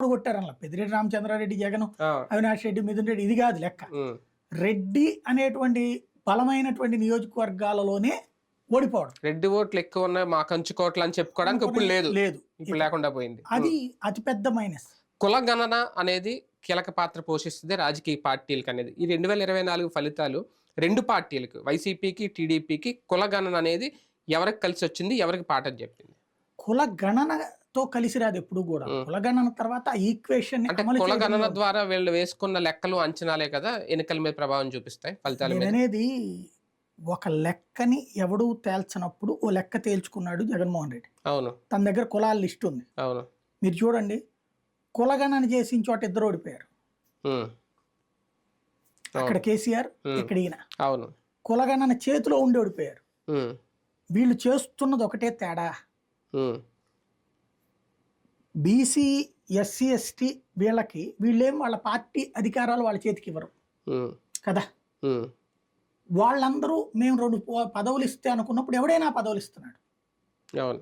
కొట్టారనలా. పెద్దిరెడ్డి రామచంద్రారెడ్డి, జగన్, ఆ! అవినాష్ రెడ్డి, మిథున్ రెడ్డి ఇది కాదు లెక్క. హ్మ్. రెడ్డి అనేటువంటి బలమైనటువంటి నియోజకవర్గాలలోనే ఓడిపోవడం. రెడ్డి ఓట్లు ఎక్కువ ఉన్నాయి మా కంచుకోట్లు అని చెప్పుకోవడానికి అనుకునే ఇప్పుడు లేదు. లేదు. ఇప్పుడు ఇక లేకుండా పోయింది. అది అతిపెద్ద మైనస్. కుల గణన అనేది కీలక పాత్ర పోషిస్తుంది రాజకీయ పార్టీలకు అనేది. ఈ 2024 ఫలితాలు 2 పార్టీలకు వైసీపీకి, టీడీపీకి కుల గణన అనేది ఎవరికి కలిసి వచ్చింది? ఎవరికి పాఠం చెప్పింది? కుల గణనతో కలిసి రాదు ఎప్పుడు కూడా. కుల గణన తర్వాత ఆ ఈక్వేషన్‌ని అంటే అమలు కుల గణన చేయడంలో ద్వారా వీళ్ళు వేసుకున్న లెక్కలు, అంచనాలే కదా ఎన్నికల మీద ప్రభావం చూపిస్తాయి ఫలితాల మీద. నేననేది ఒక లెక్కని ఎవడూ తేల్చనప్పుడు ఓ లెక్క తేల్చుకున్నాడు జగన్మోహన్ రెడ్డి. అవును. తన దగ్గర కులాల లిస్ట్ ఉంది. అవును. మీరు చూడండి, కులగణన చేసిన చోట ఇద్దరు ఓడిపోయారు. హ్మ్. అక్కడ అవును. కేసీఆర్, హ్మ్. ఇక్కడ ఈయన. అవును. కులగణన చేతిలో ఉండి ఓడిపోయారు. హ్మ్. వీళ్ళు చేస్తున్నది ఒకటే తేడా. హ్మ్. బీసీ, ఎస్సీ, ఎస్టీ వీళ్ళేం వాళ్ళ పార్టీ అధికారాలు వాళ్ళ చేతికి ఇవ్వరు హ్మ్. కదా. హ్మ్. వాళ్ళందరూ మేము 2 పదవులు ఇస్తే అనుకున్నప్పుడు ఎవడైనా పదవులు ఇస్తున్నాడు. అవును.